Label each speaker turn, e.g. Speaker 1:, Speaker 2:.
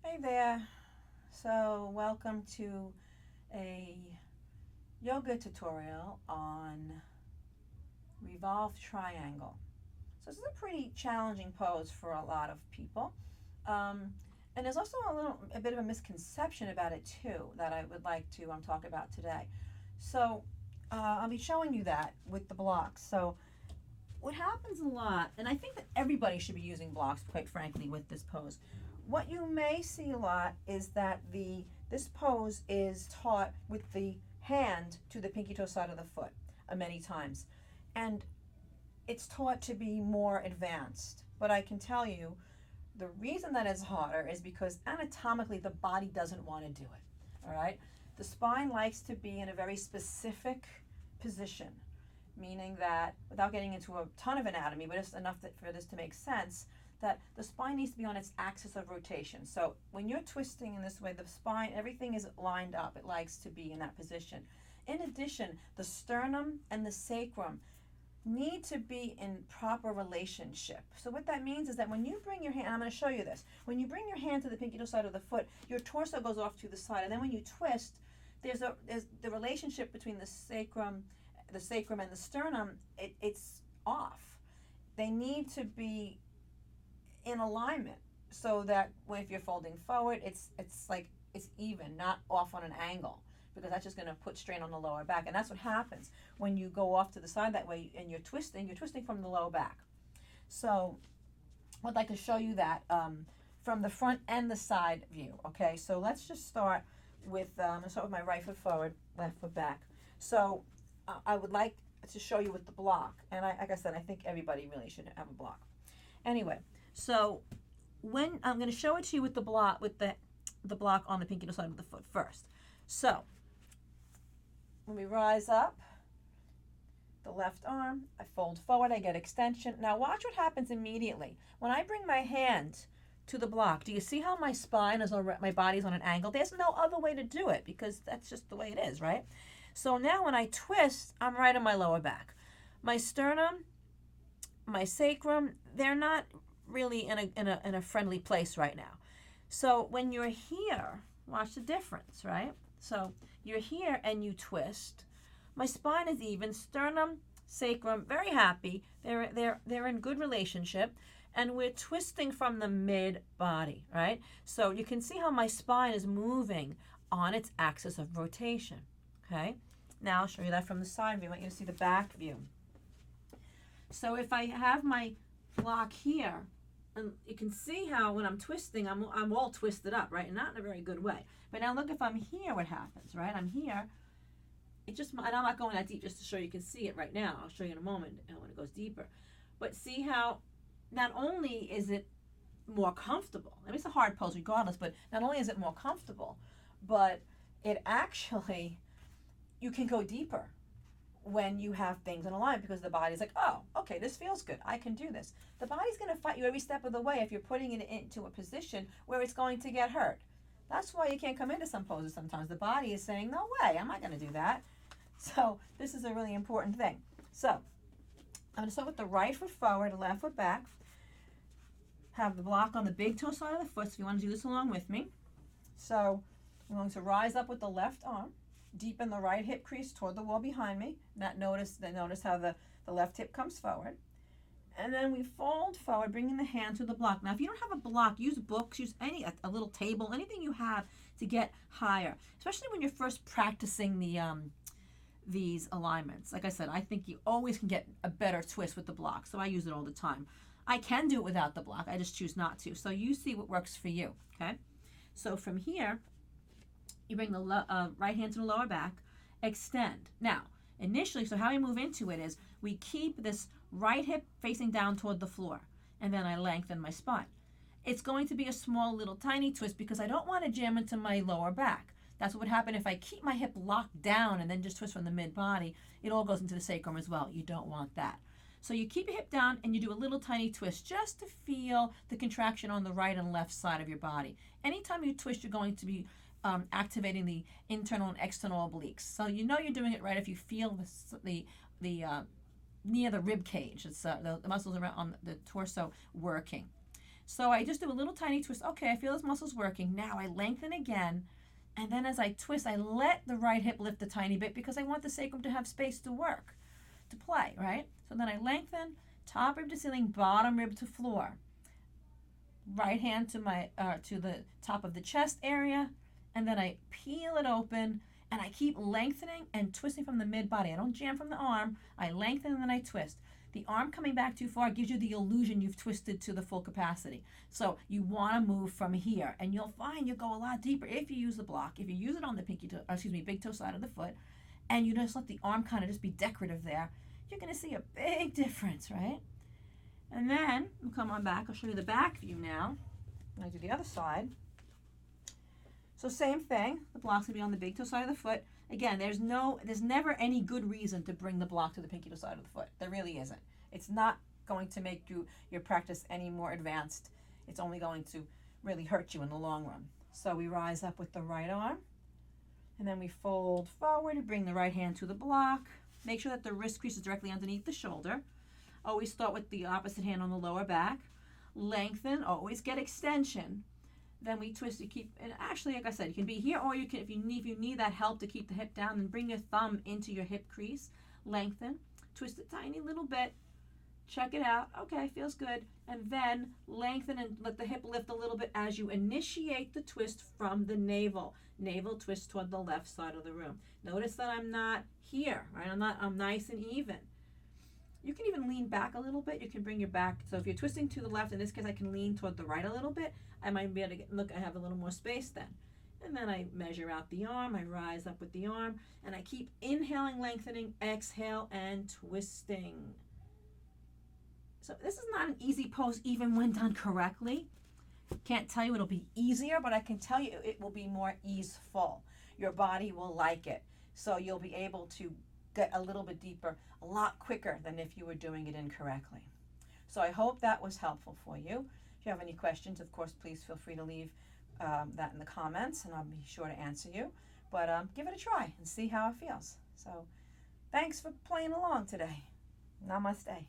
Speaker 1: Hey there. So, welcome to a yoga tutorial on Revolved Triangle. So, this is a pretty challenging pose for a lot of people. Um, and there's also a bit of a misconception about it too that I would like to talk about today. So, I'll be showing you that with the blocks. So, what happens a lot, and I think that everybody should be using blocks, quite frankly, with this pose. What you may see a lot is that the this pose is taught with the hand to the pinky toe side of the foot many times, and it's taught to be more advanced. But I can tell you the reason that it's harder is because anatomically the body doesn't want to do it. All right, the spine likes to be in a very specific position, meaning that without getting into a ton of anatomy, but just enough for this to make sense, that the spine needs to be on its axis of rotation. So when you're twisting in this way, the spine, everything is lined up. It likes to be in that position. In addition, the sternum and the sacrum need to be in proper relationship. So what that means is that when you bring your hand, I'm going to show you this. When you bring your hand to the pinky toe side of the foot, your torso goes off to the side, and then when you twist, there's the relationship between the sacrum and the sternum. It's off. They need to be in alignment so that if you're folding forward, it's like it's even, not off on an angle, because that's just going to put strain on the lower back. And that's what happens when you go off to the side that way and you're twisting from the low back. So I'd like to show you that from the front and the side view. Okay, so let's just start with my right foot forward, left foot back. So I would like to show you with the block, and like I said, I think everybody really should have a block. Anyway, so when I'm going to show it to you with the block, the block on the pinky toe side of the foot first. So when we rise up, the left arm, I fold forward, I get extension. Now watch what happens immediately. When I bring my hand to the block, do you see how my spine is already, my body's on an angle? There's no other way to do it because that's just the way it is, right? So now when I twist, I'm right on my lower back. My sternum, my sacrum, they're not really in a friendly place right now. So when you're here, watch the difference, right? So you're here and you twist. My spine is even, sternum, sacrum, very happy. They're in good relationship, and we're twisting from the mid body, right? So you can see how my spine is moving on its axis of rotation. Okay, now I'll show you that from the side view. I want you to see the back view. So if I have my block here, and you can see how when I'm twisting, I'm all twisted up, right? And not in a very good way. But now look, if I'm here, what happens, right? I'm here. And I'm not going that deep just to show you can see it right now. I'll show you in a moment when it goes deeper. But see how not only is it more comfortable, I mean, it's a hard pose regardless, but not only is it more comfortable, but it actually, you can go deeper when you have things in alignment, because the body's like, oh, okay, this feels good. I can do this. The body's going to fight you every step of the way if you're putting it into a position where it's going to get hurt. That's why you can't come into some poses sometimes. The body is saying, no way, I'm not going to do that. So this is a really important thing. So I'm going to start with the right foot forward, the left foot back. Have the block on the big toe side of the foot, so you want to do this along with me. So I'm going to rise up with the left arm, deepen the right hip crease toward the wall behind me. Notice how the left hip comes forward. And then we fold forward, bringing the hand to the block. Now, if you don't have a block, use books, use a little table, anything you have to get higher, especially when you're first practicing these alignments. Like I said, I think you always can get a better twist with the block, so I use it all the time. I can do it without the block. I just choose not to. So you see what works for you, okay? So from here, you bring the right hand to the lower back, extend. Now, initially, so how we move into it is we keep this right hip facing down toward the floor, and then I lengthen my spine. It's going to be a small little tiny twist because I don't want to jam into my lower back. That's what would happen if I keep my hip locked down and then just twist from the mid body. It all goes into the sacrum as well. You don't want that. So you keep your hip down and you do a little tiny twist just to feel the contraction on the right and left side of your body. Anytime you twist, you're going to be activating the internal and external obliques. So you know you're doing it right if you feel the near the rib cage. It's the muscles around on the torso working. So I just do a little tiny twist. Okay, I feel this muscle's working. Now I lengthen again. And then as I twist, I let the right hip lift a tiny bit because I want the sacrum to have space to work, to play, right? So then I lengthen, top rib to ceiling, bottom rib to floor. Right hand to my to the top of the chest area, and then I peel it open, and I keep lengthening and twisting from the mid body. I don't jam from the arm. I lengthen and then I twist. The arm coming back too far gives you the illusion you've twisted to the full capacity. So you want to move from here, and you'll find you go a lot deeper if you use the block. If you use it on the big toe side of the foot, and you just let the arm kind of just be decorative there, you're going to see a big difference, right? And then we'll come on back. I'll show you the back view now. I'll do the other side. So same thing. The block's gonna be on the big toe side of the foot. Again, there's never any good reason to bring the block to the pinky toe side of the foot. There really isn't. It's not going to make your practice any more advanced. It's only going to really hurt you in the long run. So we rise up with the right arm, and then we fold forward and bring the right hand to the block. Make sure that the wrist crease is directly underneath the shoulder. Always start with the opposite hand on the lower back. Lengthen, always get extension. Then we twist, you keep, and actually, like I said, you can be here, or you can, if you need that help to keep the hip down, then bring your thumb into your hip crease. Lengthen, twist a tiny little bit, check it out. Okay, feels good. And then lengthen and let the hip lift a little bit as you initiate the twist from the navel. Navel twist toward the left side of the room. Notice that I'm not here, right? I'm nice and even. You can even lean back a little bit. You can bring your back. So if you're twisting to the left, in this case, I can lean toward the right a little bit. I might be able to look, I have a little more space then. And then I measure out the arm. I rise up with the arm. And I keep inhaling, lengthening, exhale, and twisting. So this is not an easy pose even when done correctly. Can't tell you it'll be easier, but I can tell you it will be more easeful. Your body will like it. So you'll be able to get a little bit deeper a lot quicker than if you were doing it incorrectly. So I hope that was helpful for you. If you have any questions, of course, please feel free to leave that in the comments, and I'll be sure to answer you. But give it a try and see how it feels. So thanks for playing along today. Namaste.